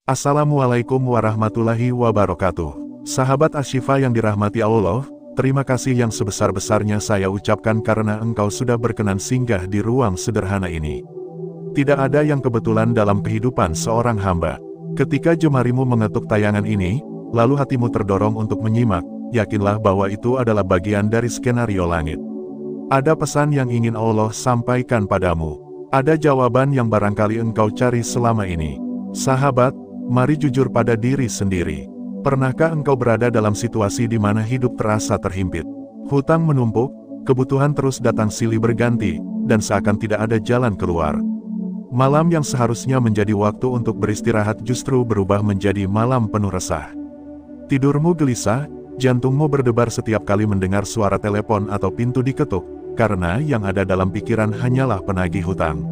Assalamualaikum warahmatullahi wabarakatuh. Sahabat Asy-Syifa yang dirahmati Allah, terima kasih yang sebesar-besarnya saya ucapkan karena engkau sudah berkenan singgah di ruang sederhana ini. Tidak ada yang kebetulan dalam kehidupan seorang hamba. Ketika jemarimu mengetuk tayangan ini, lalu hatimu terdorong untuk menyimak, yakinlah bahwa itu adalah bagian dari skenario langit. Ada pesan yang ingin Allah sampaikan padamu. Ada jawaban yang barangkali engkau cari selama ini. Sahabat, mari jujur pada diri sendiri. Pernahkah engkau berada dalam situasi di mana hidup terasa terhimpit? Hutang menumpuk, kebutuhan terus datang silih berganti, dan seakan tidak ada jalan keluar. Malam yang seharusnya menjadi waktu untuk beristirahat justru berubah menjadi malam penuh resah. Tidurmu gelisah, jantungmu berdebar setiap kali mendengar suara telepon atau pintu diketuk, karena yang ada dalam pikiran hanyalah penagih hutang.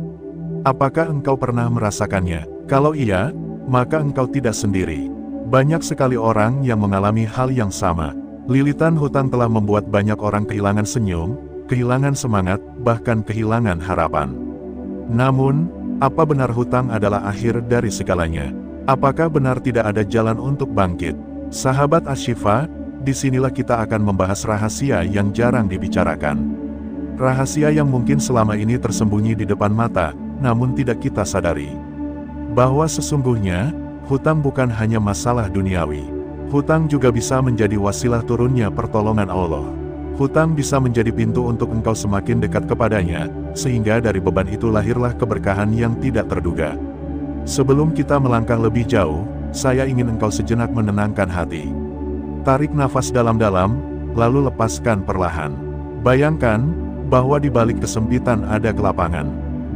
Apakah engkau pernah merasakannya? Kalau iya, maka engkau tidak sendiri. Banyak sekali orang yang mengalami hal yang sama. Lilitan hutang telah membuat banyak orang kehilangan senyum, kehilangan semangat, bahkan kehilangan harapan. Namun, apa benar hutang adalah akhir dari segalanya? Apakah benar tidak ada jalan untuk bangkit? Sahabat Asy-Syifa, disinilah kita akan membahas rahasia yang jarang dibicarakan. Rahasia yang mungkin selama ini tersembunyi di depan mata, namun tidak kita sadari. Bahwa sesungguhnya, hutang bukan hanya masalah duniawi. Hutang juga bisa menjadi wasilah turunnya pertolongan Allah. Hutang bisa menjadi pintu untuk engkau semakin dekat kepadanya, sehingga dari beban itu lahirlah keberkahan yang tidak terduga. Sebelum kita melangkah lebih jauh, saya ingin engkau sejenak menenangkan hati. Tarik nafas dalam-dalam, lalu lepaskan perlahan. Bayangkan bahwa di balik kesempitan ada kelapangan.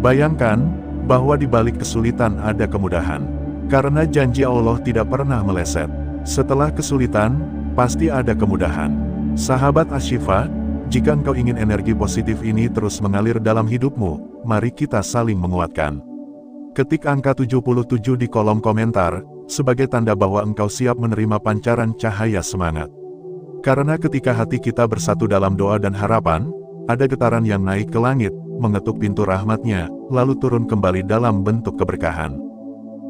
Bayangkan bahwa di balik kesulitan ada kemudahan. Karena janji Allah tidak pernah meleset. Setelah kesulitan, pasti ada kemudahan. Sahabat Asy-Syifa, jika engkau ingin energi positif ini terus mengalir dalam hidupmu, mari kita saling menguatkan. Ketik angka 77 di kolom komentar, sebagai tanda bahwa engkau siap menerima pancaran cahaya semangat. Karena ketika hati kita bersatu dalam doa dan harapan, ada getaran yang naik ke langit, mengetuk pintu rahmatnya, lalu turun kembali dalam bentuk keberkahan.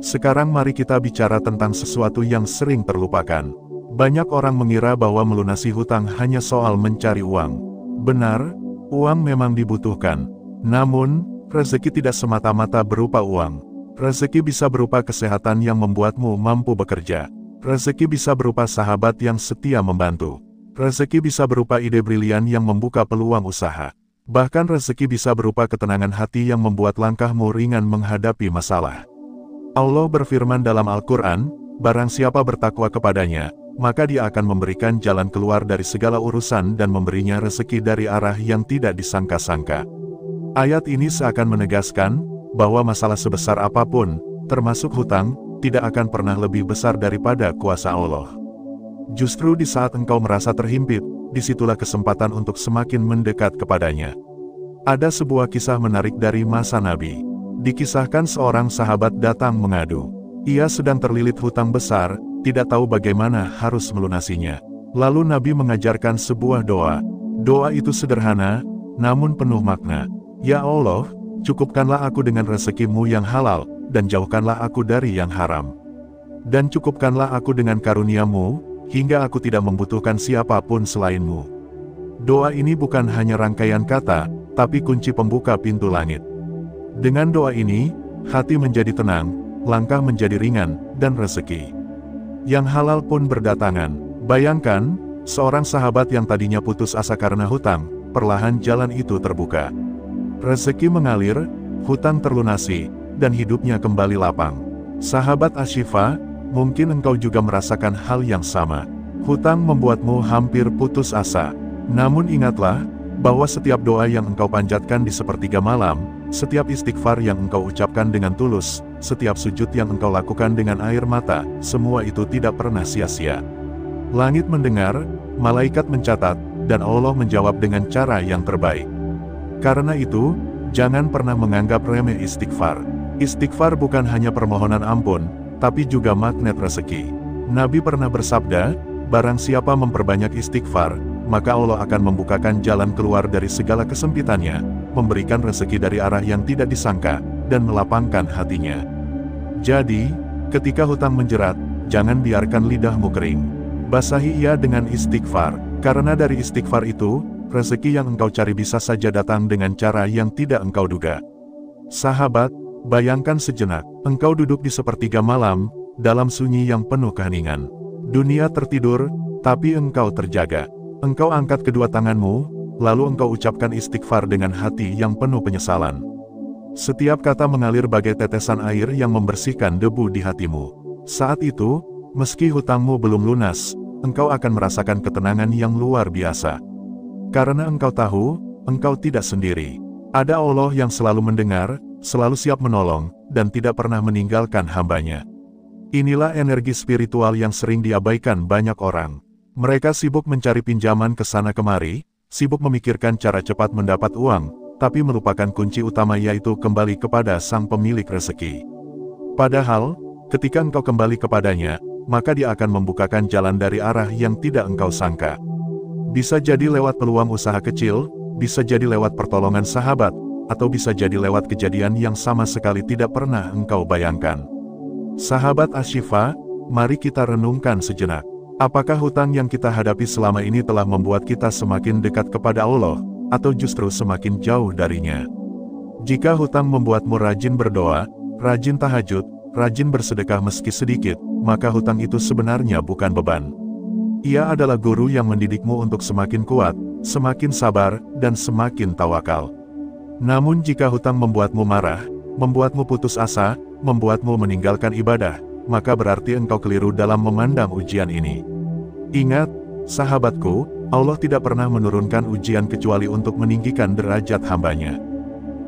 Sekarang mari kita bicara tentang sesuatu yang sering terlupakan. Banyak orang mengira bahwa melunasi hutang hanya soal mencari uang. Benar, uang memang dibutuhkan. Namun, rezeki tidak semata-mata berupa uang. Rezeki bisa berupa kesehatan yang membuatmu mampu bekerja. Rezeki bisa berupa sahabat yang setia membantu. Rezeki bisa berupa ide brilian yang membuka peluang usaha. Bahkan rezeki bisa berupa ketenangan hati yang membuat langkahmu ringan menghadapi masalah. Allah berfirman dalam Al-Quran, barang siapa bertakwa kepadanya, maka dia akan memberikan jalan keluar dari segala urusan dan memberinya rezeki dari arah yang tidak disangka-sangka. Ayat ini seakan menegaskan, bahwa masalah sebesar apapun, termasuk hutang, tidak akan pernah lebih besar daripada kuasa Allah. Justru di saat engkau merasa terhimpit, disitulah kesempatan untuk semakin mendekat kepadanya. Ada sebuah kisah menarik dari masa Nabi. Dikisahkan seorang sahabat datang mengadu. Ia sedang terlilit hutang besar, tidak tahu bagaimana harus melunasinya. Lalu Nabi mengajarkan sebuah doa. Doa itu sederhana, namun penuh makna. Ya Allah, cukupkanlah aku dengan rezekimu yang halal, dan jauhkanlah aku dari yang haram. Dan cukupkanlah aku dengan karuniamu, hingga aku tidak membutuhkan siapapun selainmu. Doa ini bukan hanya rangkaian kata, tapi kunci pembuka pintu langit. Dengan doa ini, hati menjadi tenang, langkah menjadi ringan, dan rezeki yang halal pun berdatangan. Bayangkan, seorang sahabat yang tadinya putus asa karena hutang, perlahan jalan itu terbuka. Rezeki mengalir, hutang terlunasi, dan hidupnya kembali lapang. Sahabat Asy-Syifa, mungkin engkau juga merasakan hal yang sama. Hutang membuatmu hampir putus asa. Namun ingatlah, bahwa setiap doa yang engkau panjatkan di sepertiga malam, setiap istighfar yang engkau ucapkan dengan tulus, setiap sujud yang engkau lakukan dengan air mata, semua itu tidak pernah sia-sia. Langit mendengar, malaikat mencatat, dan Allah menjawab dengan cara yang terbaik. Karena itu, jangan pernah menganggap remeh istighfar. Istighfar bukan hanya permohonan ampun, tapi juga magnet rezeki. Nabi pernah bersabda, barang siapa memperbanyak istighfar, maka Allah akan membukakan jalan keluar dari segala kesempitannya, memberikan rezeki dari arah yang tidak disangka, dan melapangkan hatinya. Jadi, Ketika hutang menjerat, jangan biarkan lidahmu kering. Basahi ia dengan istighfar, karena dari istighfar itu, rezeki yang engkau cari bisa saja datang dengan cara yang tidak engkau duga. Sahabat, bayangkan sejenak, engkau duduk di sepertiga malam, dalam sunyi yang penuh keheningan. Dunia tertidur, tapi engkau terjaga. Engkau angkat kedua tanganmu, lalu engkau ucapkan istighfar dengan hati yang penuh penyesalan. Setiap kata mengalir bagai tetesan air yang membersihkan debu di hatimu. Saat itu, meski hutangmu belum lunas, engkau akan merasakan ketenangan yang luar biasa. Karena engkau tahu, engkau tidak sendiri. Ada Allah yang selalu mendengar, selalu siap menolong, dan tidak pernah meninggalkan hambanya. Inilah energi spiritual yang sering diabaikan banyak orang. Mereka sibuk mencari pinjaman ke sana kemari, sibuk memikirkan cara cepat mendapat uang, tapi melupakan kunci utama yaitu kembali kepada sang pemilik rezeki. Padahal, ketika engkau kembali kepadanya, maka dia akan membukakan jalan dari arah yang tidak engkau sangka. Bisa jadi lewat peluang usaha kecil, bisa jadi lewat pertolongan sahabat, atau bisa jadi lewat kejadian yang sama sekali tidak pernah engkau bayangkan. Sahabat Ashifa, mari kita renungkan sejenak. Apakah hutang yang kita hadapi selama ini telah membuat kita semakin dekat kepada Allah, atau justru semakin jauh darinya? Jika hutang membuatmu rajin berdoa, rajin tahajud, rajin bersedekah meski sedikit, maka hutang itu sebenarnya bukan beban. Ia adalah guru yang mendidikmu untuk semakin kuat, semakin sabar, dan semakin tawakal. Namun jika hutang membuatmu marah, membuatmu putus asa, membuatmu meninggalkan ibadah, maka berarti engkau keliru dalam memandang ujian ini. Ingat, sahabatku, Allah tidak pernah menurunkan ujian kecuali untuk meninggikan derajat hambanya.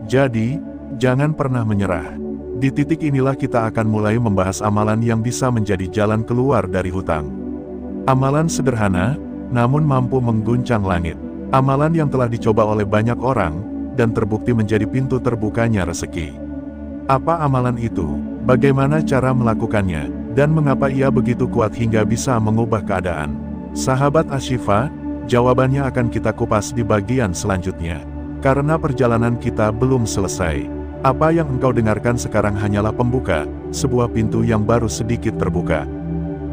Jadi, jangan pernah menyerah. Di titik inilah kita akan mulai membahas amalan yang bisa menjadi jalan keluar dari hutang. Amalan sederhana, namun mampu mengguncang langit. Amalan yang telah dicoba oleh banyak orang, dan terbukti menjadi pintu terbukanya rezeki. Apa amalan itu? Bagaimana cara melakukannya? Dan mengapa ia begitu kuat hingga bisa mengubah keadaan? Sahabat Ashifa, jawabannya akan kita kupas di bagian selanjutnya. Karena perjalanan kita belum selesai. Apa yang engkau dengarkan sekarang hanyalah pembuka, sebuah pintu yang baru sedikit terbuka.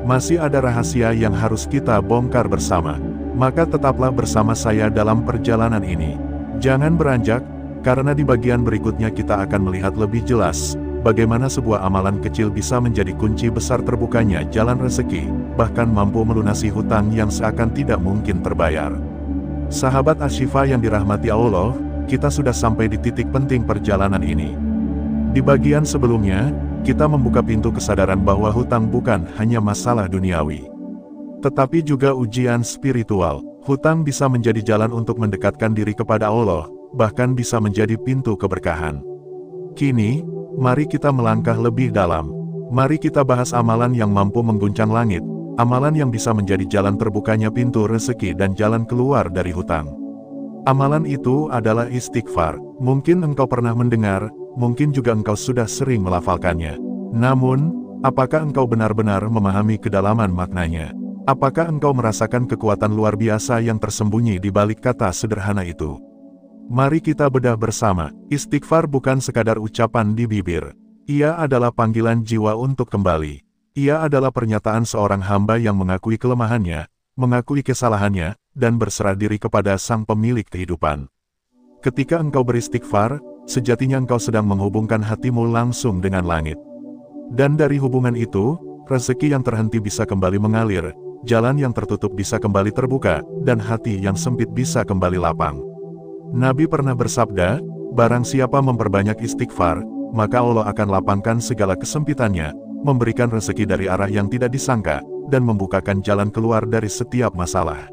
Masih ada rahasia yang harus kita bongkar bersama. Maka tetaplah bersama saya dalam perjalanan ini. Jangan beranjak, karena di bagian berikutnya kita akan melihat lebih jelas, bagaimana sebuah amalan kecil bisa menjadi kunci besar terbukanya jalan rezeki, bahkan mampu melunasi hutang yang seakan tidak mungkin terbayar. Sahabat Ashifa yang dirahmati Allah, kita sudah sampai di titik penting perjalanan ini. Di bagian sebelumnya, kita membuka pintu kesadaran bahwa hutang bukan hanya masalah duniawi, tetapi juga ujian spiritual. Hutang bisa menjadi jalan untuk mendekatkan diri kepada Allah, bahkan bisa menjadi pintu keberkahan. Kini, mari kita melangkah lebih dalam. Mari kita bahas amalan yang mampu mengguncang langit, amalan yang bisa menjadi jalan terbukanya pintu rezeki dan jalan keluar dari hutang. Amalan itu adalah istighfar. Mungkin engkau pernah mendengar, mungkin juga engkau sudah sering melafalkannya. Namun, apakah engkau benar-benar memahami kedalaman maknanya? Apakah engkau merasakan kekuatan luar biasa yang tersembunyi di balik kata sederhana itu? Mari kita bedah bersama. Istighfar bukan sekadar ucapan di bibir. Ia adalah panggilan jiwa untuk kembali. Ia adalah pernyataan seorang hamba yang mengakui kelemahannya, mengakui kesalahannya, dan berserah diri kepada sang pemilik kehidupan. Ketika engkau beristighfar, sejatinya engkau sedang menghubungkan hatimu langsung dengan langit. Dan dari hubungan itu, rezeki yang terhenti bisa kembali mengalir, jalan yang tertutup bisa kembali terbuka, dan hati yang sempit bisa kembali lapang. Nabi pernah bersabda, barang siapa memperbanyak istighfar, maka Allah akan lapangkan segala kesempitannya, memberikan rezeki dari arah yang tidak disangka, dan membukakan jalan keluar dari setiap masalah.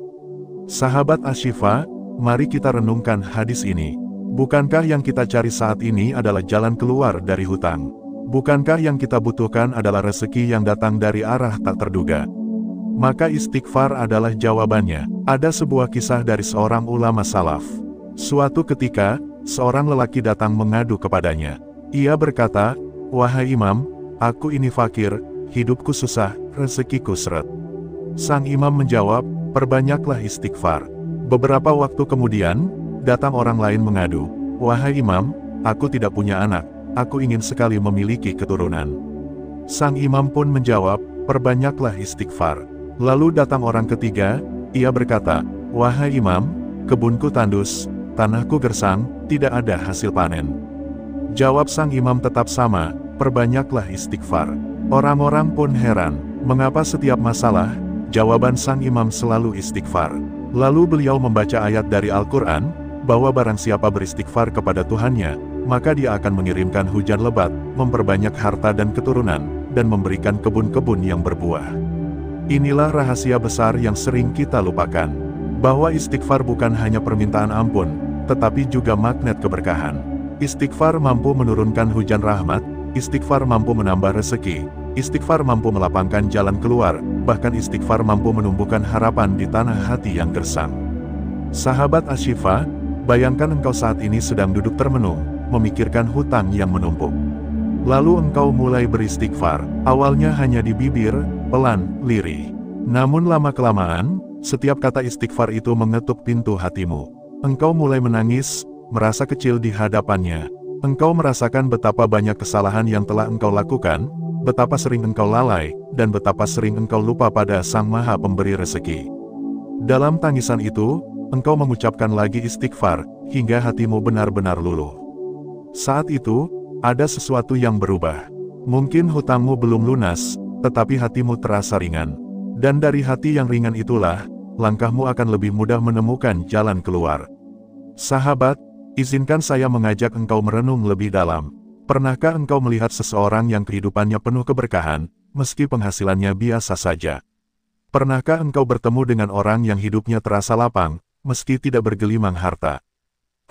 Sahabat Ashifa, mari kita renungkan hadis ini. Bukankah yang kita cari saat ini adalah jalan keluar dari hutang? Bukankah yang kita butuhkan adalah rezeki yang datang dari arah tak terduga? Maka istighfar adalah jawabannya. Ada sebuah kisah dari seorang ulama salaf. Suatu ketika, seorang lelaki datang mengadu kepadanya. Ia berkata, "Wahai imam, aku ini fakir, hidupku susah, rezekiku seret." Sang imam menjawab, "Perbanyaklah istighfar." Beberapa waktu kemudian, datang orang lain mengadu, "Wahai imam, aku tidak punya anak, aku ingin sekali memiliki keturunan." Sang imam pun menjawab, perbanyaklah istighfar. Lalu datang orang ketiga, ia berkata, wahai imam, kebunku tandus, tanahku gersang, tidak ada hasil panen. Jawab sang imam tetap sama, perbanyaklah istighfar. Orang-orang pun heran, mengapa setiap masalah, jawaban sang imam selalu istighfar. Lalu beliau membaca ayat dari Al-Quran, bahwa barang siapa beristighfar kepada Tuhannya, maka dia akan mengirimkan hujan lebat, memperbanyak harta dan keturunan, dan memberikan kebun-kebun yang berbuah. Inilah rahasia besar yang sering kita lupakan, bahwa istighfar bukan hanya permintaan ampun, tetapi juga magnet keberkahan. Istighfar mampu menurunkan hujan rahmat, istighfar mampu menambah rezeki, istighfar mampu melapangkan jalan keluar, bahkan istighfar mampu menumbuhkan harapan di tanah hati yang gersang. Sahabat Asy-Syifa, bayangkan engkau saat ini sedang duduk termenung, memikirkan hutang yang menumpuk. Lalu engkau mulai beristighfar, awalnya hanya di bibir, pelan, lirih. Namun lama-kelamaan, setiap kata istighfar itu mengetuk pintu hatimu. Engkau mulai menangis, merasa kecil di hadapannya. Engkau merasakan betapa banyak kesalahan yang telah engkau lakukan, betapa sering engkau lalai, dan betapa sering engkau lupa pada Sang Maha Pemberi rezeki. Dalam tangisan itu, engkau mengucapkan lagi istighfar, hingga hatimu benar-benar luluh. Saat itu, ada sesuatu yang berubah. Mungkin hutangmu belum lunas, tetapi hatimu terasa ringan. Dan dari hati yang ringan itulah, langkahmu akan lebih mudah menemukan jalan keluar. Sahabat, izinkan saya mengajak engkau merenung lebih dalam. Pernahkah engkau melihat seseorang yang kehidupannya penuh keberkahan, meski penghasilannya biasa saja? Pernahkah engkau bertemu dengan orang yang hidupnya terasa lapang, meski tidak bergelimang harta?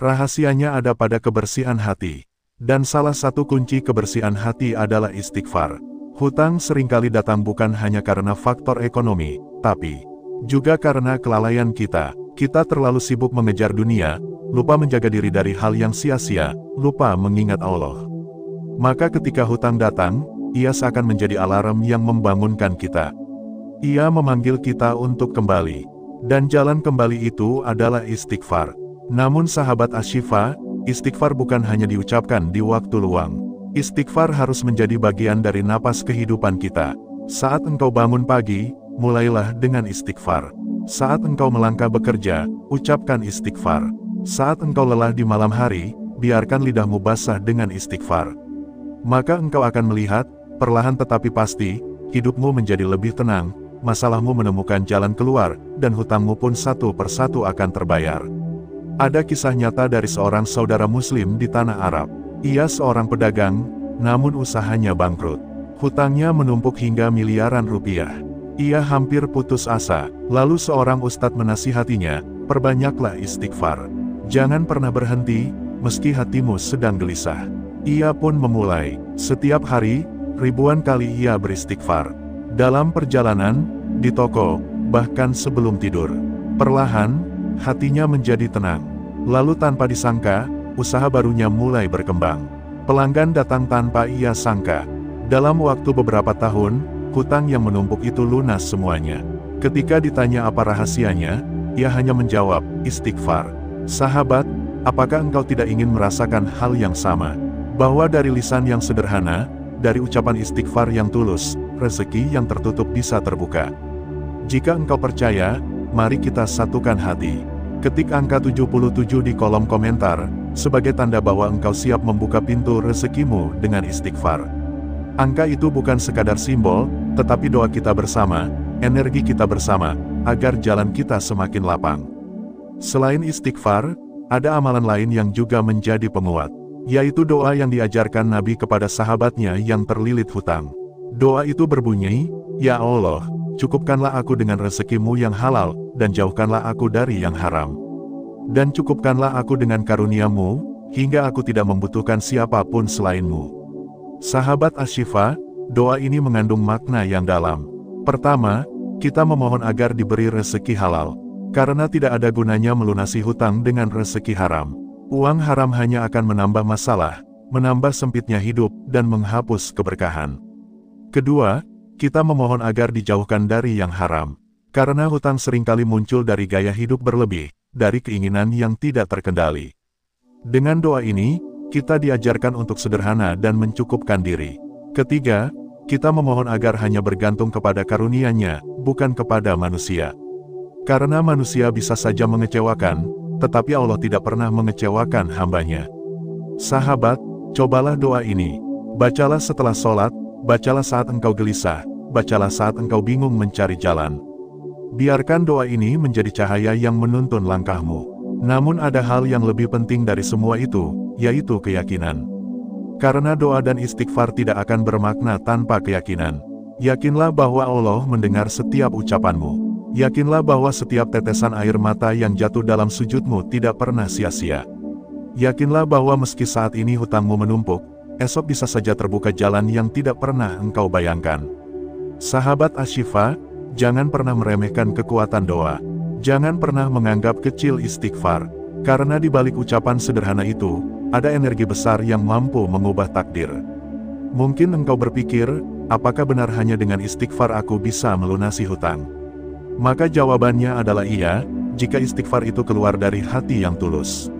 Rahasianya ada pada kebersihan hati. Dan salah satu kunci kebersihan hati adalah istighfar. Hutang seringkali datang bukan hanya karena faktor ekonomi, tapi juga karena kelalaian kita. Kita terlalu sibuk mengejar dunia, lupa menjaga diri dari hal yang sia-sia, lupa mengingat Allah. Maka ketika hutang datang, ia seakan menjadi alarm yang membangunkan kita. Ia memanggil kita untuk kembali. Dan jalan kembali itu adalah istighfar. Namun sahabat Asy-Syifa, istighfar bukan hanya diucapkan di waktu luang. Istighfar harus menjadi bagian dari napas kehidupan kita. Saat engkau bangun pagi, mulailah dengan istighfar. Saat engkau melangkah bekerja, ucapkan istighfar. Saat engkau lelah di malam hari, biarkan lidahmu basah dengan istighfar. Maka engkau akan melihat, perlahan tetapi pasti, hidupmu menjadi lebih tenang, masalahmu menemukan jalan keluar, dan hutangmu pun satu persatu akan terbayar. Ada kisah nyata dari seorang saudara muslim di tanah Arab. Ia seorang pedagang, namun usahanya bangkrut. Hutangnya menumpuk hingga miliaran rupiah. Ia hampir putus asa, lalu seorang ustadz menasihatinya, perbanyaklah istighfar. Jangan pernah berhenti, meski hatimu sedang gelisah. Ia pun memulai, setiap hari, ribuan kali ia beristighfar. Dalam perjalanan, di toko, bahkan sebelum tidur. Perlahan, hatinya menjadi tenang. Lalu tanpa disangka, usaha barunya mulai berkembang. Pelanggan datang tanpa ia sangka. Dalam waktu beberapa tahun, hutang yang menumpuk itu lunas semuanya. Ketika ditanya apa rahasianya, ia hanya menjawab, istighfar. Sahabat, apakah engkau tidak ingin merasakan hal yang sama? Bahwa dari lisan yang sederhana, dari ucapan istighfar yang tulus, rezeki yang tertutup bisa terbuka. Jika engkau percaya, mari kita satukan hati. Ketik angka 77 di kolom komentar, sebagai tanda bahwa engkau siap membuka pintu rezekimu dengan istighfar. Angka itu bukan sekadar simbol, tetapi doa kita bersama, energi kita bersama, agar jalan kita semakin lapang. Selain istighfar, ada amalan lain yang juga menjadi penguat, yaitu doa yang diajarkan Nabi kepada sahabatnya yang terlilit hutang. Doa itu berbunyi, Ya Allah, cukupkanlah aku dengan rezekimu yang halal, dan jauhkanlah aku dari yang haram. Dan cukupkanlah aku dengan karuniamu, hingga aku tidak membutuhkan siapapun selainmu. Sahabat Asy-Syifa, doa ini mengandung makna yang dalam. Pertama, kita memohon agar diberi rezeki halal. Karena tidak ada gunanya melunasi hutang dengan rezeki haram. Uang haram hanya akan menambah masalah, menambah sempitnya hidup, dan menghapus keberkahan. Kedua, kita memohon agar dijauhkan dari yang haram. Karena hutang seringkali muncul dari gaya hidup berlebih, dari keinginan yang tidak terkendali. Dengan doa ini, kita diajarkan untuk sederhana dan mencukupkan diri. Ketiga, kita memohon agar hanya bergantung kepada karunia-Nya, bukan kepada manusia. Karena manusia bisa saja mengecewakan, tetapi Allah tidak pernah mengecewakan hamba-Nya. Sahabat, cobalah doa ini. Bacalah setelah sholat, bacalah saat engkau gelisah, bacalah saat engkau bingung mencari jalan. Biarkan doa ini menjadi cahaya yang menuntun langkahmu. Namun ada hal yang lebih penting dari semua itu, yaitu keyakinan. Karena doa dan istighfar tidak akan bermakna tanpa keyakinan. Yakinlah bahwa Allah mendengar setiap ucapanmu. Yakinlah bahwa setiap tetesan air mata yang jatuh dalam sujudmu tidak pernah sia-sia. Yakinlah bahwa meski saat ini hutangmu menumpuk, esok bisa saja terbuka jalan yang tidak pernah engkau bayangkan. Sahabat Asy-Syifa, jangan pernah meremehkan kekuatan doa. Jangan pernah menganggap kecil istighfar. Karena di balik ucapan sederhana itu, ada energi besar yang mampu mengubah takdir. Mungkin engkau berpikir, apakah benar hanya dengan istighfar aku bisa melunasi hutang? Maka jawabannya adalah iya, jika istighfar itu keluar dari hati yang tulus.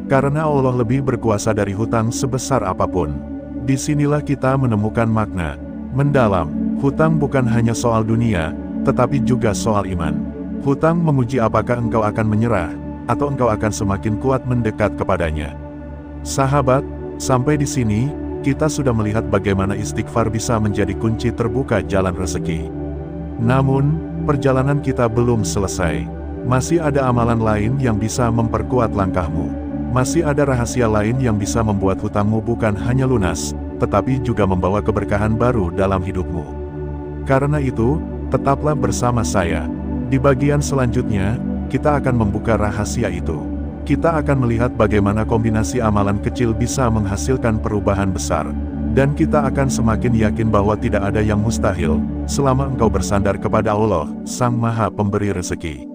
Karena Allah lebih berkuasa dari hutang sebesar apapun. Disinilah kita menemukan makna mendalam. Hutang bukan hanya soal dunia, tetapi juga soal iman. Hutang menguji apakah engkau akan menyerah, atau engkau akan semakin kuat mendekat kepadanya. Sahabat, sampai di sini, kita sudah melihat bagaimana istighfar bisa menjadi kunci terbuka jalan rezeki. Namun, perjalanan kita belum selesai. Masih ada amalan lain yang bisa memperkuat langkahmu. Masih ada rahasia lain yang bisa membuat hutangmu bukan hanya lunas, tetapi juga membawa keberkahan baru dalam hidupmu. Karena itu, tetaplah bersama saya. Di bagian selanjutnya, kita akan membuka rahasia itu. Kita akan melihat bagaimana kombinasi amalan kecil bisa menghasilkan perubahan besar. Dan kita akan semakin yakin bahwa tidak ada yang mustahil, selama engkau bersandar kepada Allah, Sang Maha Pemberi Rezeki.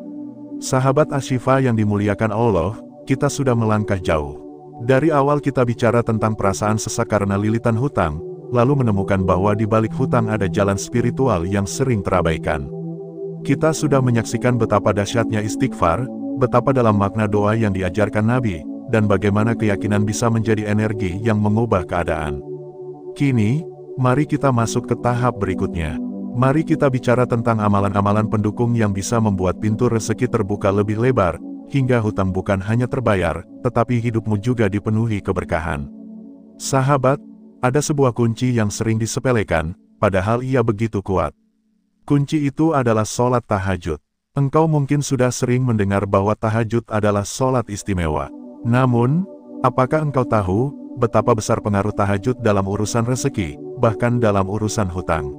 Sahabat Asy-Syifa yang dimuliakan Allah, kita sudah melangkah jauh. Dari awal kita bicara tentang perasaan sesak karena lilitan hutang, lalu menemukan bahwa di balik hutang ada jalan spiritual yang sering terabaikan. Kita sudah menyaksikan betapa dahsyatnya istighfar, betapa dalam makna doa yang diajarkan Nabi, dan bagaimana keyakinan bisa menjadi energi yang mengubah keadaan. Kini, mari kita masuk ke tahap berikutnya. Mari kita bicara tentang amalan-amalan pendukung yang bisa membuat pintu rezeki terbuka lebih lebar, hingga hutang bukan hanya terbayar, tetapi hidupmu juga dipenuhi keberkahan. Sahabat, ada sebuah kunci yang sering disepelekan, padahal ia begitu kuat. Kunci itu adalah sholat tahajud. Engkau mungkin sudah sering mendengar bahwa tahajud adalah sholat istimewa. Namun, apakah engkau tahu betapa besar pengaruh tahajud dalam urusan rezeki, bahkan dalam urusan hutang?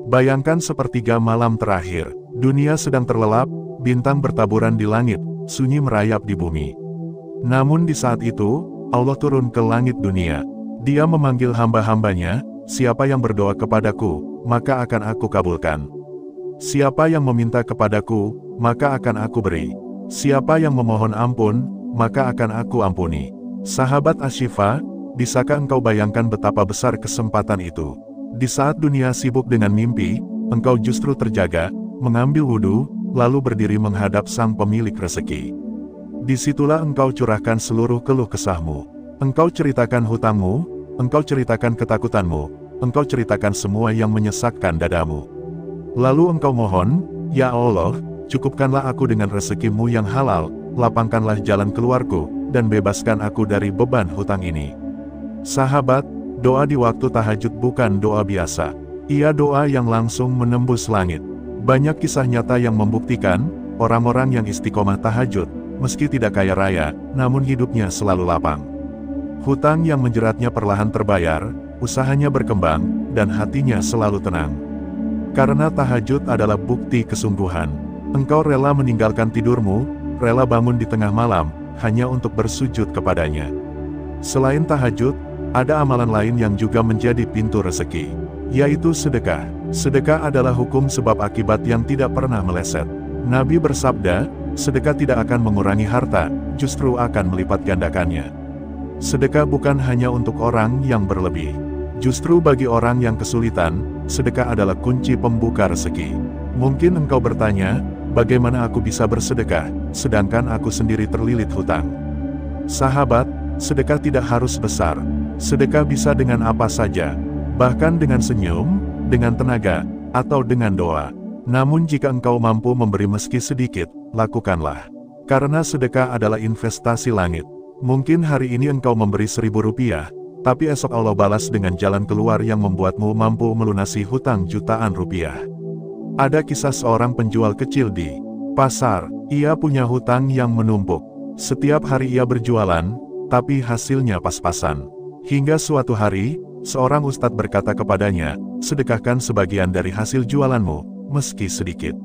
Bayangkan sepertiga malam terakhir, dunia sedang terlelap, bintang bertaburan di langit, sunyi merayap di bumi. Namun di saat itu, Allah turun ke langit dunia. Dia memanggil hamba-hambanya, siapa yang berdoa kepadaku, maka akan aku kabulkan. Siapa yang meminta kepadaku, maka akan aku beri. Siapa yang memohon ampun, maka akan aku ampuni. Sahabat Asy-Syifa, bisakah engkau bayangkan betapa besar kesempatan itu? Di saat dunia sibuk dengan mimpi, engkau justru terjaga, mengambil wudhu, lalu berdiri menghadap Sang Pemilik rezeki. Disitulah engkau curahkan seluruh keluh kesahmu. Engkau ceritakan hutangmu, engkau ceritakan ketakutanmu, engkau ceritakan semua yang menyesakkan dadamu. Lalu engkau mohon, ya Allah, cukupkanlah aku dengan rezekimu yang halal, lapangkanlah jalan keluarku, dan bebaskan aku dari beban hutang ini. Sahabat, doa di waktu tahajud bukan doa biasa. Ia doa yang langsung menembus langit. Banyak kisah nyata yang membuktikan, orang-orang yang istiqomah tahajud, meski tidak kaya raya, namun hidupnya selalu lapang. Hutang yang menjeratnya perlahan terbayar, usahanya berkembang, dan hatinya selalu tenang. Karena tahajud adalah bukti kesungguhan. Engkau rela meninggalkan tidurmu, rela bangun di tengah malam, hanya untuk bersujud kepadanya. Selain tahajud, ada amalan lain yang juga menjadi pintu rezeki, yaitu sedekah. Sedekah adalah hukum sebab akibat yang tidak pernah meleset. Nabi bersabda, sedekah tidak akan mengurangi harta, justru akan melipat gandakannya. Sedekah bukan hanya untuk orang yang berlebih. Justru bagi orang yang kesulitan, sedekah adalah kunci pembuka rezeki. Mungkin engkau bertanya, bagaimana aku bisa bersedekah, sedangkan aku sendiri terlilit hutang? Sahabat, sedekah tidak harus besar. Sedekah bisa dengan apa saja. Bahkan dengan senyum, dengan tenaga, atau dengan doa. Namun jika engkau mampu memberi meski sedikit, lakukanlah. Karena sedekah adalah investasi langit. Mungkin hari ini engkau memberi Rp1.000, tapi esok Allah balas dengan jalan keluar yang membuatmu mampu melunasi hutang jutaan rupiah. Ada kisah seorang penjual kecil di pasar. Ia punya hutang yang menumpuk. Setiap hari ia berjualan, tapi hasilnya pas-pasan. Hingga suatu hari, seorang ustadz berkata kepadanya, sedekahkan sebagian dari hasil jualanmu, meski sedikit.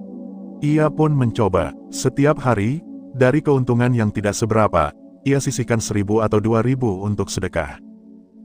Ia pun mencoba. Setiap hari, dari keuntungan yang tidak seberapa, ia sisihkan 1.000 atau 2.000 untuk sedekah.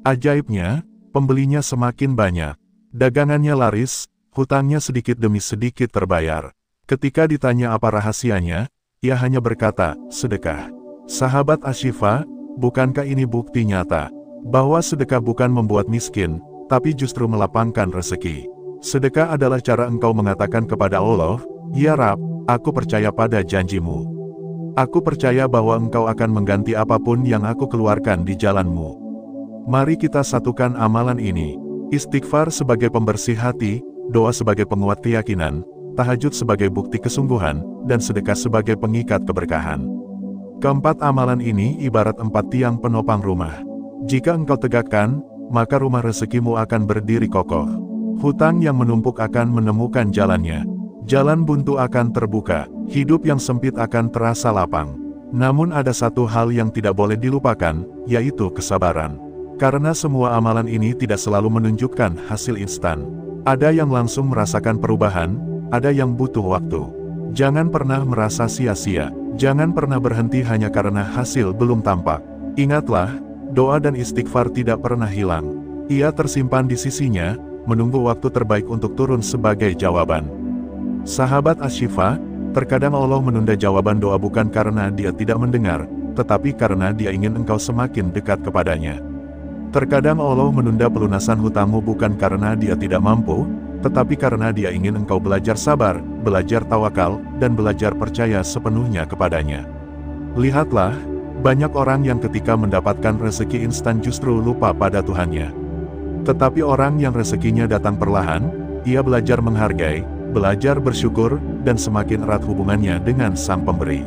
Ajaibnya, pembelinya semakin banyak. Dagangannya laris, hutangnya sedikit demi sedikit terbayar. Ketika ditanya apa rahasianya, ia hanya berkata, sedekah. Sahabat Ashifa, bukankah ini bukti nyata bahwa sedekah bukan membuat miskin, tapi justru melapangkan rezeki? Sedekah adalah cara engkau mengatakan kepada Allah, ya Rab, aku percaya pada janjimu. Aku percaya bahwa engkau akan mengganti apapun yang aku keluarkan di jalanmu. Mari kita satukan amalan ini. Istighfar sebagai pembersih hati, doa sebagai penguat keyakinan, tahajud sebagai bukti kesungguhan, dan sedekah sebagai pengikat keberkahan. Keempat amalan ini ibarat 4 tiang penopang rumah. Jika engkau tegakkan, maka rumah rezekimu akan berdiri kokoh. Hutang yang menumpuk akan menemukan jalannya. Jalan buntu akan terbuka, hidup yang sempit akan terasa lapang. Namun ada satu hal yang tidak boleh dilupakan, yaitu kesabaran. Karena semua amalan ini tidak selalu menunjukkan hasil instan. Ada yang langsung merasakan perubahan, ada yang butuh waktu. Jangan pernah merasa sia-sia. Jangan pernah berhenti hanya karena hasil belum tampak. Ingatlah, doa dan istighfar tidak pernah hilang. Ia tersimpan di sisinya, menunggu waktu terbaik untuk turun sebagai jawaban. Sahabat Ashifa, terkadang Allah menunda jawaban doa bukan karena Dia tidak mendengar, tetapi karena Dia ingin engkau semakin dekat kepadanya. Terkadang Allah menunda pelunasan hutangmu bukan karena Dia tidak mampu, tetapi karena Dia ingin engkau belajar sabar, belajar tawakal, dan belajar percaya sepenuhnya kepadanya. Lihatlah, banyak orang yang ketika mendapatkan rezeki instan justru lupa pada Tuhannya. Tetapi orang yang rezekinya datang perlahan, ia belajar menghargai, belajar bersyukur, dan semakin erat hubungannya dengan Sang Pemberi.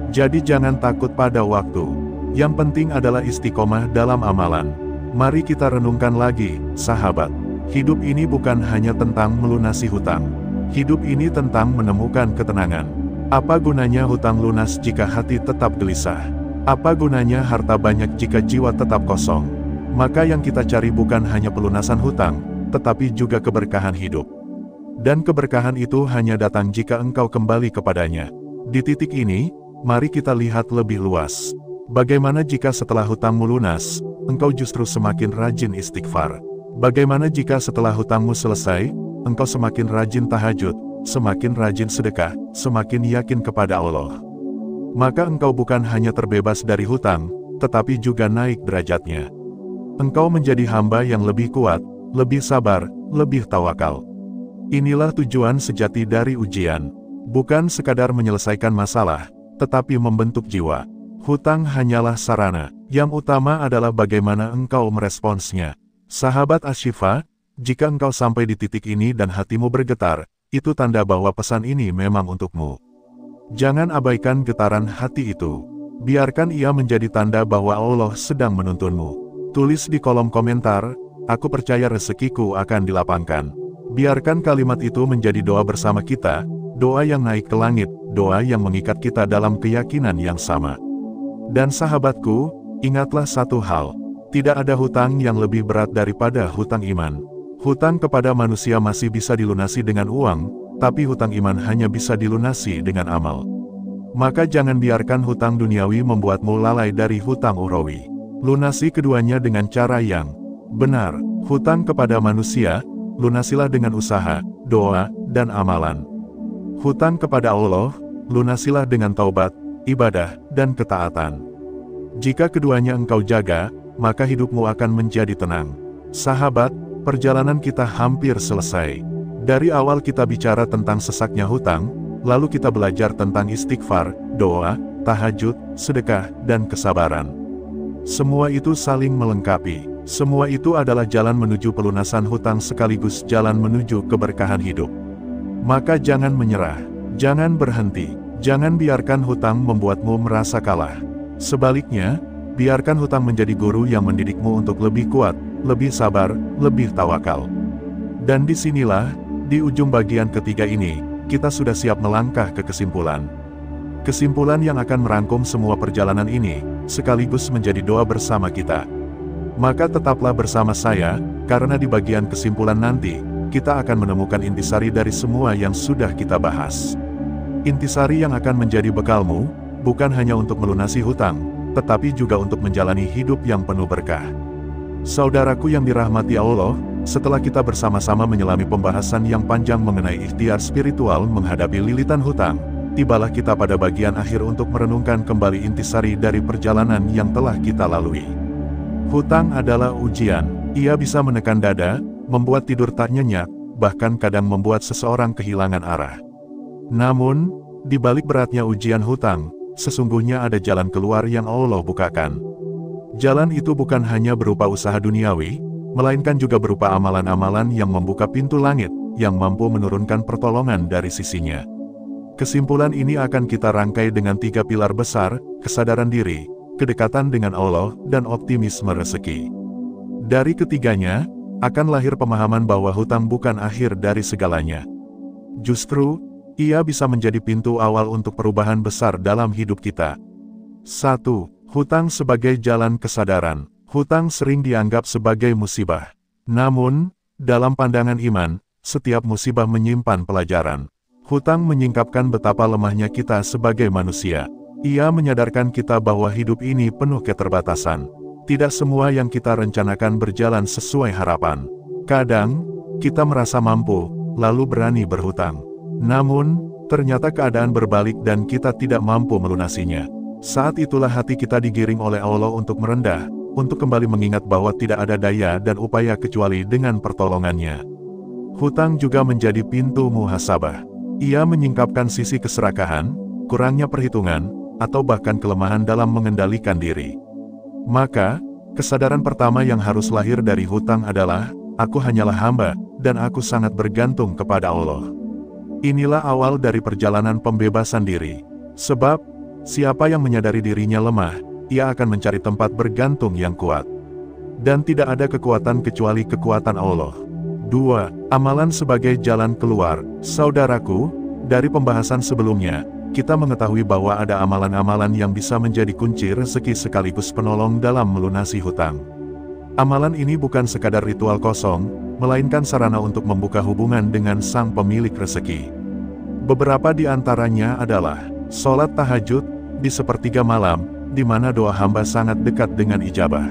Jadi jangan takut pada waktu. Yang penting adalah istiqomah dalam amalan. Mari kita renungkan lagi, sahabat. Hidup ini bukan hanya tentang melunasi hutang. Hidup ini tentang menemukan ketenangan. Apa gunanya hutang lunas jika hati tetap gelisah? Apa gunanya harta banyak jika jiwa tetap kosong? Maka yang kita cari bukan hanya pelunasan hutang, tetapi juga keberkahan hidup. Dan keberkahan itu hanya datang jika engkau kembali kepadanya. Di titik ini, mari kita lihat lebih luas. Bagaimana jika setelah hutangmu lunas, engkau justru semakin rajin istighfar? Bagaimana jika setelah hutangmu selesai, engkau semakin rajin tahajud, semakin rajin sedekah, semakin yakin kepada Allah? Maka engkau bukan hanya terbebas dari hutang, tetapi juga naik derajatnya. Engkau menjadi hamba yang lebih kuat, lebih sabar, lebih tawakal. Inilah tujuan sejati dari ujian. Bukan sekadar menyelesaikan masalah, tetapi membentuk jiwa. Hutang hanyalah sarana, yang utama adalah bagaimana engkau meresponsnya. Sahabat Ashifa, jika engkau sampai di titik ini dan hatimu bergetar, itu tanda bahwa pesan ini memang untukmu. Jangan abaikan getaran hati itu. Biarkan ia menjadi tanda bahwa Allah sedang menuntunmu. Tulis di kolom komentar, aku percaya rezekiku akan dilapangkan. Biarkan kalimat itu menjadi doa bersama kita, doa yang naik ke langit, doa yang mengikat kita dalam keyakinan yang sama. Dan sahabatku, ingatlah satu hal. Tidak ada hutang yang lebih berat daripada hutang iman. Hutang kepada manusia masih bisa dilunasi dengan uang, tapi hutang iman hanya bisa dilunasi dengan amal. Maka jangan biarkan hutang duniawi membuatmu lalai dari hutang ukhrawi. Lunasi keduanya dengan cara yang benar. Hutang kepada manusia, lunasilah dengan usaha, doa, dan amalan. Hutang kepada Allah, lunasilah dengan taubat, ibadah, dan ketaatan. Jika keduanya engkau jaga, maka hidupmu akan menjadi tenang. Sahabat, perjalanan kita hampir selesai. Dari awal kita bicara tentang sesaknya hutang, lalu kita belajar tentang istighfar, doa, tahajud, sedekah, dan kesabaran. Semua itu saling melengkapi. Semua itu adalah jalan menuju pelunasan hutang sekaligus jalan menuju keberkahan hidup. Maka jangan menyerah, jangan berhenti, jangan biarkan hutang membuatmu merasa kalah. Sebaliknya, biarkan hutang menjadi guru yang mendidikmu untuk lebih kuat, lebih sabar, lebih tawakal. Dan disinilah, di ujung bagian ketiga ini, kita sudah siap melangkah ke kesimpulan. Kesimpulan yang akan merangkum semua perjalanan ini, sekaligus menjadi doa bersama kita. Maka tetaplah bersama saya, karena di bagian kesimpulan nanti, kita akan menemukan intisari dari semua yang sudah kita bahas. Intisari yang akan menjadi bekalmu, bukan hanya untuk melunasi hutang, tetapi juga untuk menjalani hidup yang penuh berkah. Saudaraku yang dirahmati Allah, setelah kita bersama-sama menyelami pembahasan yang panjang mengenai ikhtiar spiritual menghadapi lilitan hutang, tibalah kita pada bagian akhir untuk merenungkan kembali intisari dari perjalanan yang telah kita lalui. Hutang adalah ujian, ia bisa menekan dada, membuat tidur tak nyenyak, bahkan kadang membuat seseorang kehilangan arah. Namun, di balik beratnya ujian hutang, sesungguhnya ada jalan keluar yang Allah bukakan. Jalan itu bukan hanya berupa usaha duniawi, melainkan juga berupa amalan-amalan yang membuka pintu langit, yang mampu menurunkan pertolongan dari sisinya. Kesimpulan ini akan kita rangkai dengan 3 pilar besar, kesadaran diri, kedekatan dengan Allah, dan optimisme rezeki. Dari ketiganya, akan lahir pemahaman bahwa hutang bukan akhir dari segalanya. Justru, ia bisa menjadi pintu awal untuk perubahan besar dalam hidup kita. 1. Hutang sebagai jalan kesadaran. Hutang sering dianggap sebagai musibah. Namun, dalam pandangan iman, setiap musibah menyimpan pelajaran. Hutang menyingkapkan betapa lemahnya kita sebagai manusia. Ia menyadarkan kita bahwa hidup ini penuh keterbatasan. Tidak semua yang kita rencanakan berjalan sesuai harapan. Kadang, kita merasa mampu, lalu berani berhutang. Namun, ternyata keadaan berbalik dan kita tidak mampu melunasinya. Saat itulah hati kita digiring oleh Allah untuk merendah, untuk kembali mengingat bahwa tidak ada daya dan upaya kecuali dengan pertolongannya. Hutang juga menjadi pintu muhasabah. Ia menyingkapkan sisi keserakahan, kurangnya perhitungan, atau bahkan kelemahan dalam mengendalikan diri. Maka, kesadaran pertama yang harus lahir dari hutang adalah, aku hanyalah hamba, dan aku sangat bergantung kepada Allah. Inilah awal dari perjalanan pembebasan diri. Sebab, siapa yang menyadari dirinya lemah, ia akan mencari tempat bergantung yang kuat. Dan tidak ada kekuatan kecuali kekuatan Allah. 2. Amalan sebagai jalan keluar. Saudaraku, dari pembahasan sebelumnya, kita mengetahui bahwa ada amalan-amalan yang bisa menjadi kunci rezeki sekaligus penolong dalam melunasi hutang. Amalan ini bukan sekadar ritual kosong, melainkan sarana untuk membuka hubungan dengan sang pemilik rezeki. Beberapa di antaranya adalah, sholat tahajud, di sepertiga malam, di mana doa hamba sangat dekat dengan ijabah.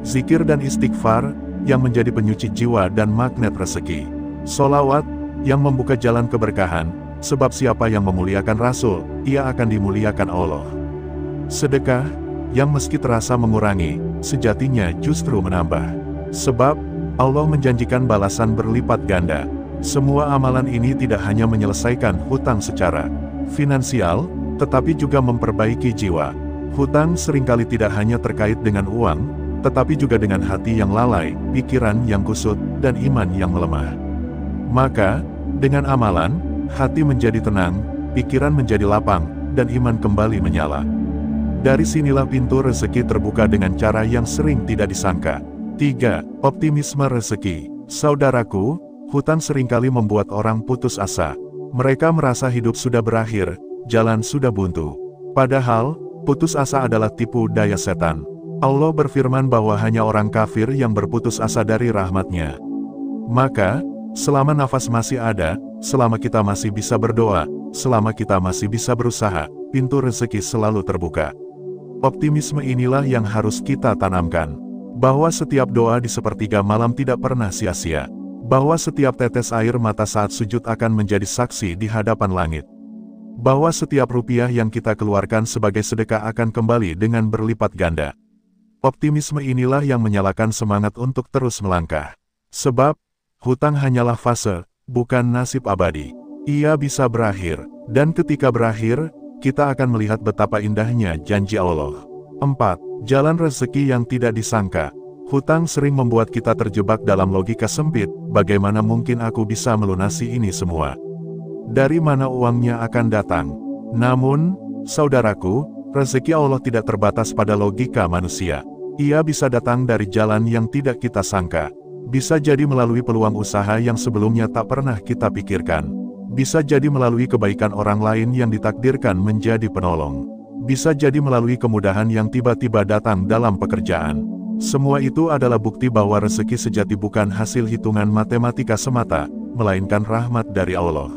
Zikir dan istighfar, yang menjadi penyuci jiwa dan magnet rezeki. Sholawat, yang membuka jalan keberkahan, sebab siapa yang memuliakan Rasul, ia akan dimuliakan Allah. Sedekah, yang meski terasa mengurangi, sejatinya justru menambah. Sebab, Allah menjanjikan balasan berlipat ganda. Semua amalan ini tidak hanya menyelesaikan hutang secara finansial, tetapi juga memperbaiki jiwa. Hutang seringkali tidak hanya terkait dengan uang, tetapi juga dengan hati yang lalai, pikiran yang kusut, dan iman yang melemah. Maka, dengan amalan, hati menjadi tenang, pikiran menjadi lapang, dan iman kembali menyala. Dari sinilah pintu rezeki terbuka dengan cara yang sering tidak disangka. 3. Optimisme rezeki. Saudaraku, hutang seringkali membuat orang putus asa. Mereka merasa hidup sudah berakhir, jalan sudah buntu. Padahal, putus asa adalah tipu daya setan. Allah berfirman bahwa hanya orang kafir yang berputus asa dari rahmat-Nya. Maka, selama nafas masih ada, selama kita masih bisa berdoa, selama kita masih bisa berusaha, pintu rezeki selalu terbuka. Optimisme inilah yang harus kita tanamkan. Bahwa setiap doa di sepertiga malam tidak pernah sia-sia. Bahwa setiap tetes air mata saat sujud akan menjadi saksi di hadapan langit. Bahwa setiap rupiah yang kita keluarkan sebagai sedekah akan kembali dengan berlipat ganda. Optimisme inilah yang menyalakan semangat untuk terus melangkah. Sebab, hutang hanyalah fase, bukan nasib abadi. Ia bisa berakhir, dan ketika berakhir, kita akan melihat betapa indahnya janji Allah. 4. Jalan rezeki yang tidak disangka. Hutang sering membuat kita terjebak dalam logika sempit, bagaimana mungkin aku bisa melunasi ini semua? Dari mana uangnya akan datang? Namun, saudaraku, rezeki Allah tidak terbatas pada logika manusia. Ia bisa datang dari jalan yang tidak kita sangka. Bisa jadi melalui peluang usaha yang sebelumnya tak pernah kita pikirkan. Bisa jadi melalui kebaikan orang lain yang ditakdirkan menjadi penolong. Bisa jadi melalui kemudahan yang tiba-tiba datang dalam pekerjaan. Semua itu adalah bukti bahwa rezeki sejati bukan hasil hitungan matematika semata, melainkan rahmat dari Allah.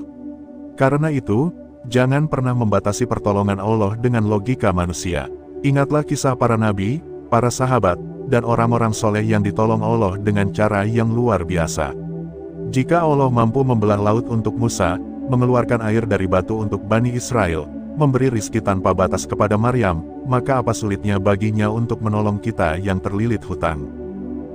Karena itu, jangan pernah membatasi pertolongan Allah dengan logika manusia. Ingatlah kisah para nabi, para sahabat, dan orang-orang soleh yang ditolong Allah dengan cara yang luar biasa. Jika Allah mampu membelah laut untuk Musa, mengeluarkan air dari batu untuk Bani Israel, memberi rizki tanpa batas kepada Maryam, maka apa sulitnya baginya untuk menolong kita yang terlilit hutang.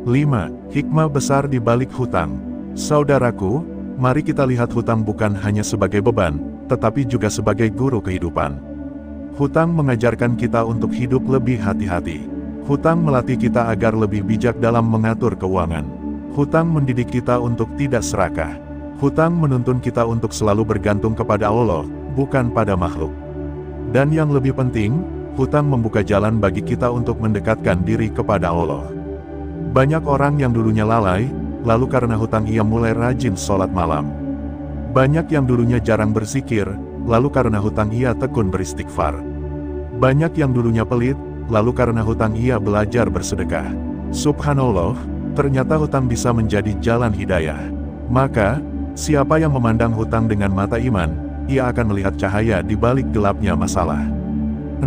5. Hikmah besar di balik hutang. Saudaraku, mari kita lihat hutang bukan hanya sebagai beban, tetapi juga sebagai guru kehidupan. Hutang mengajarkan kita untuk hidup lebih hati-hati. Hutang melatih kita agar lebih bijak dalam mengatur keuangan. Hutang mendidik kita untuk tidak serakah. Hutang menuntun kita untuk selalu bergantung kepada Allah, bukan pada makhluk. Dan yang lebih penting, hutang membuka jalan bagi kita untuk mendekatkan diri kepada Allah. Banyak orang yang dulunya lalai, lalu karena hutang ia mulai rajin sholat malam. Banyak yang dulunya jarang berzikir, lalu karena hutang ia tekun beristighfar. Banyak yang dulunya pelit, lalu karena hutang ia belajar bersedekah. Subhanallah, ternyata hutang bisa menjadi jalan hidayah. Maka, siapa yang memandang hutang dengan mata iman, ia akan melihat cahaya di balik gelapnya masalah. 6.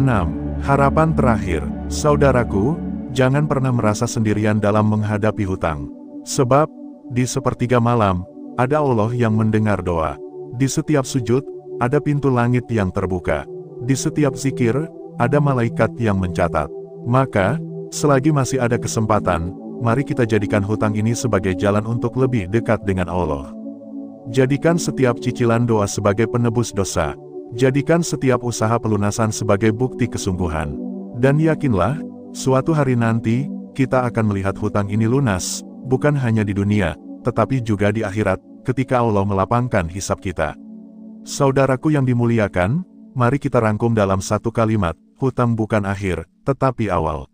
Harapan terakhir. Saudaraku, jangan pernah merasa sendirian dalam menghadapi hutang. Sebab, di sepertiga malam, ada Allah yang mendengar doa. Di setiap sujud, ada pintu langit yang terbuka. Di setiap zikir, ada malaikat yang mencatat. Maka, selagi masih ada kesempatan, mari kita jadikan hutang ini sebagai jalan untuk lebih dekat dengan Allah. Jadikan setiap cicilan doa sebagai penebus dosa. Jadikan setiap usaha pelunasan sebagai bukti kesungguhan. Dan yakinlah, suatu hari nanti, kita akan melihat hutang ini lunas, bukan hanya di dunia, tetapi juga di akhirat, ketika Allah melapangkan hisab kita. Saudaraku yang dimuliakan, mari kita rangkum dalam satu kalimat, hutang bukan akhir, tetapi awal.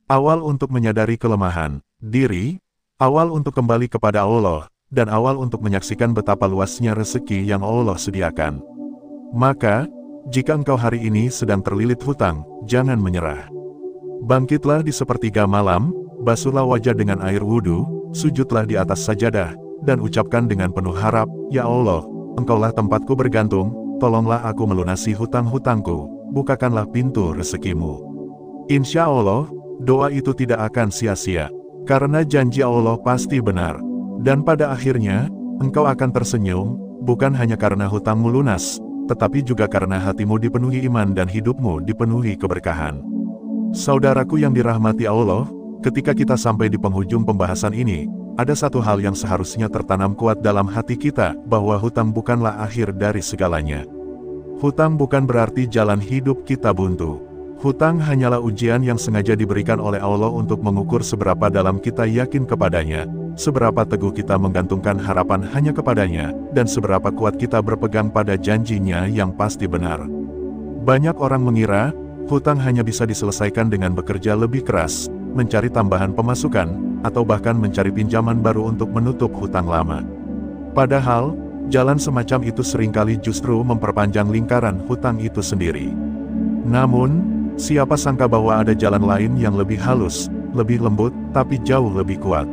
Awal untuk menyadari kelemahan diri, awal untuk kembali kepada Allah, dan awal untuk menyaksikan betapa luasnya rezeki yang Allah sediakan. Maka, jika engkau hari ini sedang terlilit hutang, jangan menyerah. Bangkitlah di sepertiga malam, basuhlah wajah dengan air wudhu, sujudlah di atas sajadah, dan ucapkan dengan penuh harap, Ya Allah, Engkaulah tempatku bergantung, tolonglah aku melunasi hutang-hutangku, bukakanlah pintu rezekimu. Insya Allah, doa itu tidak akan sia-sia, karena janji Allah pasti benar. Dan pada akhirnya, engkau akan tersenyum, bukan hanya karena hutangmu lunas, tetapi juga karena hatimu dipenuhi iman dan hidupmu dipenuhi keberkahan. Saudaraku yang dirahmati Allah, ketika kita sampai di penghujung pembahasan ini, ada satu hal yang seharusnya tertanam kuat dalam hati kita, bahwa hutang bukanlah akhir dari segalanya. Hutang bukan berarti jalan hidup kita buntu. Hutang hanyalah ujian yang sengaja diberikan oleh Allah untuk mengukur seberapa dalam kita yakin kepadanya, seberapa teguh kita menggantungkan harapan hanya kepadanya, dan seberapa kuat kita berpegang pada janjinya yang pasti benar. Banyak orang mengira, hutang hanya bisa diselesaikan dengan bekerja lebih keras, mencari tambahan pemasukan, atau bahkan mencari pinjaman baru untuk menutup hutang lama. Padahal, jalan semacam itu seringkali justru memperpanjang lingkaran hutang itu sendiri. Namun, siapa sangka bahwa ada jalan lain yang lebih halus, lebih lembut, tapi jauh lebih kuat.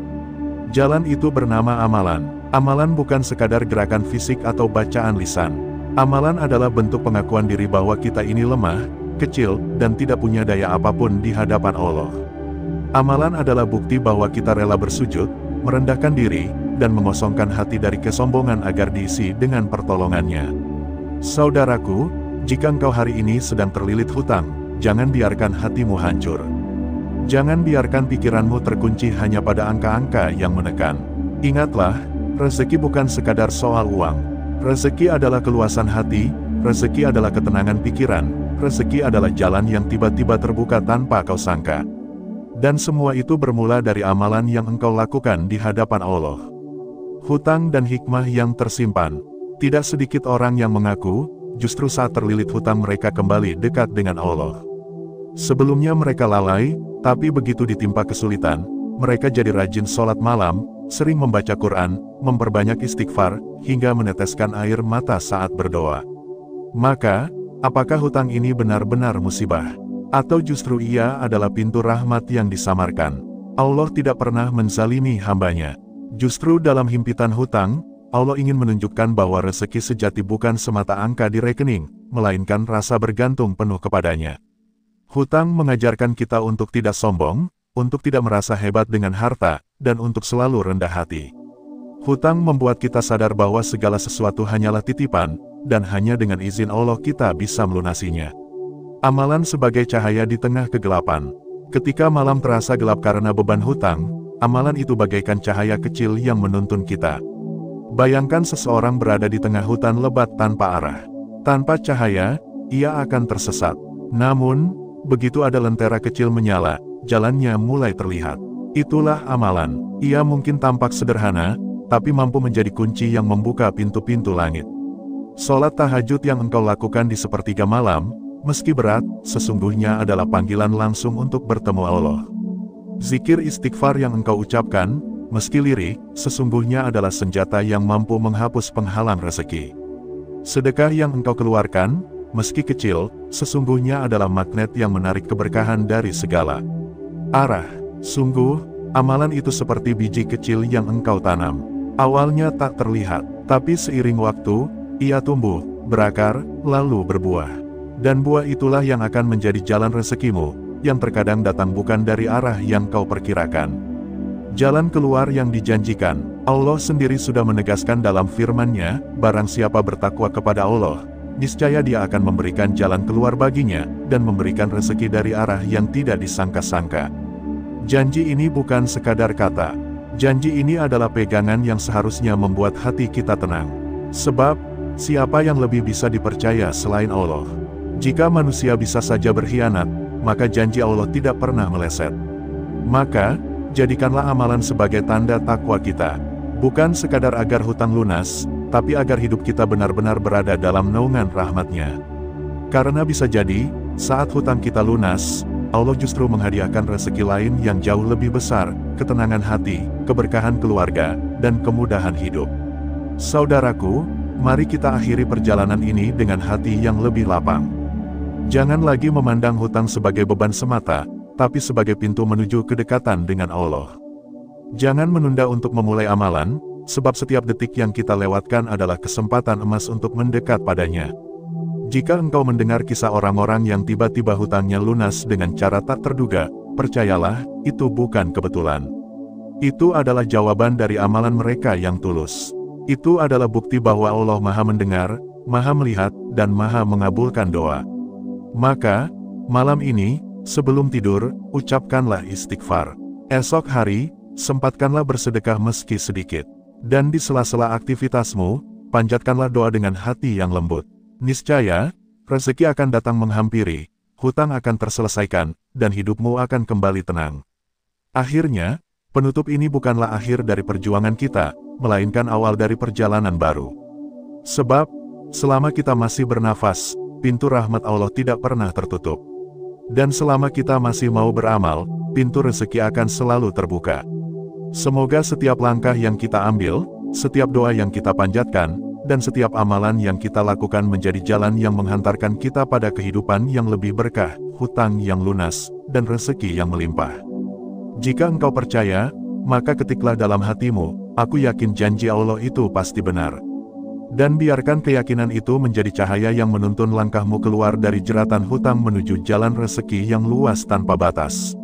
Jalan itu bernama amalan. Amalan bukan sekadar gerakan fisik atau bacaan lisan. Amalan adalah bentuk pengakuan diri bahwa kita ini lemah, kecil, dan tidak punya daya apapun di hadapan Allah. Amalan adalah bukti bahwa kita rela bersujud, merendahkan diri, dan mengosongkan hati dari kesombongan agar diisi dengan pertolongannya. Saudaraku, jika engkau hari ini sedang terlilit hutang, jangan biarkan hatimu hancur. Jangan biarkan pikiranmu terkunci hanya pada angka-angka yang menekan. Ingatlah, rezeki bukan sekadar soal uang. Rezeki adalah keluasan hati, rezeki adalah ketenangan pikiran, rezeki adalah jalan yang tiba-tiba terbuka tanpa kau sangka. Dan semua itu bermula dari amalan yang engkau lakukan di hadapan Allah. Hutang dan hikmah yang tersimpan. Tidak sedikit orang yang mengaku, justru saat terlilit hutang mereka kembali dekat dengan Allah. Sebelumnya mereka lalai, tapi begitu ditimpa kesulitan, mereka jadi rajin sholat malam, sering membaca Quran, memperbanyak istighfar, hingga meneteskan air mata saat berdoa. Maka, apakah hutang ini benar-benar musibah? Atau justru ia adalah pintu rahmat yang disamarkan? Allah tidak pernah menzalimi hambanya. Justru dalam himpitan hutang, Allah ingin menunjukkan bahwa rezeki sejati bukan semata angka di rekening, melainkan rasa bergantung penuh kepadanya. Hutang mengajarkan kita untuk tidak sombong, untuk tidak merasa hebat dengan harta, dan untuk selalu rendah hati. Hutang membuat kita sadar bahwa segala sesuatu hanyalah titipan, dan hanya dengan izin Allah kita bisa melunasinya. Amalan sebagai cahaya di tengah kegelapan. Ketika malam terasa gelap karena beban hutang, amalan itu bagaikan cahaya kecil yang menuntun kita. Bayangkan seseorang berada di tengah hutan lebat tanpa arah. Tanpa cahaya, ia akan tersesat. Namun, begitu ada lentera kecil menyala, jalannya mulai terlihat. Itulah amalan. Ia mungkin tampak sederhana, tapi mampu menjadi kunci yang membuka pintu-pintu langit. Sholat tahajud yang engkau lakukan di sepertiga malam, meski berat, sesungguhnya adalah panggilan langsung untuk bertemu Allah. Zikir istighfar yang engkau ucapkan, meski lirik, sesungguhnya adalah senjata yang mampu menghapus penghalang rezeki. Sedekah yang engkau keluarkan, meski kecil, sesungguhnya adalah magnet yang menarik keberkahan dari segala arah. Sungguh, amalan itu seperti biji kecil yang engkau tanam. Awalnya tak terlihat, tapi seiring waktu, ia tumbuh, berakar, lalu berbuah. Dan buah itulah yang akan menjadi jalan rezekimu, yang terkadang datang bukan dari arah yang kau perkirakan. Jalan keluar yang dijanjikan, Allah sendiri sudah menegaskan dalam firman-Nya, barang siapa bertakwa kepada Allah, niscaya Dia akan memberikan jalan keluar baginya, dan memberikan rezeki dari arah yang tidak disangka-sangka. Janji ini bukan sekadar kata. Janji ini adalah pegangan yang seharusnya membuat hati kita tenang. Sebab, siapa yang lebih bisa dipercaya selain Allah? Jika manusia bisa saja berkhianat, maka janji Allah tidak pernah meleset. Maka, jadikanlah amalan sebagai tanda takwa kita. Bukan sekadar agar hutang lunas, tapi agar hidup kita benar-benar berada dalam naungan rahmat-Nya. Karena bisa jadi, saat hutang kita lunas, Allah justru menghadiahkan rezeki lain yang jauh lebih besar, ketenangan hati, keberkahan keluarga, dan kemudahan hidup. Saudaraku, mari kita akhiri perjalanan ini dengan hati yang lebih lapang. Jangan lagi memandang hutang sebagai beban semata, tapi sebagai pintu menuju kedekatan dengan Allah. Jangan menunda untuk memulai amalan, sebab setiap detik yang kita lewatkan adalah kesempatan emas untuk mendekat padanya. Jika engkau mendengar kisah orang-orang yang tiba-tiba hutangnya lunas dengan cara tak terduga, percayalah, itu bukan kebetulan. Itu adalah jawaban dari amalan mereka yang tulus. Itu adalah bukti bahwa Allah Maha Mendengar, Maha Melihat, dan Maha Mengabulkan doa. Maka, malam ini, sebelum tidur, ucapkanlah istighfar. Esok hari, sempatkanlah bersedekah meski sedikit. Dan di sela-sela aktivitasmu, panjatkanlah doa dengan hati yang lembut. Niscaya, rezeki akan datang menghampiri, hutang akan terselesaikan, dan hidupmu akan kembali tenang. Akhirnya, penutup ini bukanlah akhir dari perjuangan kita, melainkan awal dari perjalanan baru. Sebab, selama kita masih bernafas, pintu rahmat Allah tidak pernah tertutup. Dan selama kita masih mau beramal, pintu rezeki akan selalu terbuka. Semoga setiap langkah yang kita ambil, setiap doa yang kita panjatkan, dan setiap amalan yang kita lakukan menjadi jalan yang menghantarkan kita pada kehidupan yang lebih berkah, hutang yang lunas, dan rezeki yang melimpah. Jika engkau percaya, maka ketiklah dalam hatimu, aku yakin janji Allah itu pasti benar. Dan biarkan keyakinan itu menjadi cahaya yang menuntun langkahmu keluar dari jeratan hutang menuju jalan rezeki yang luas tanpa batas.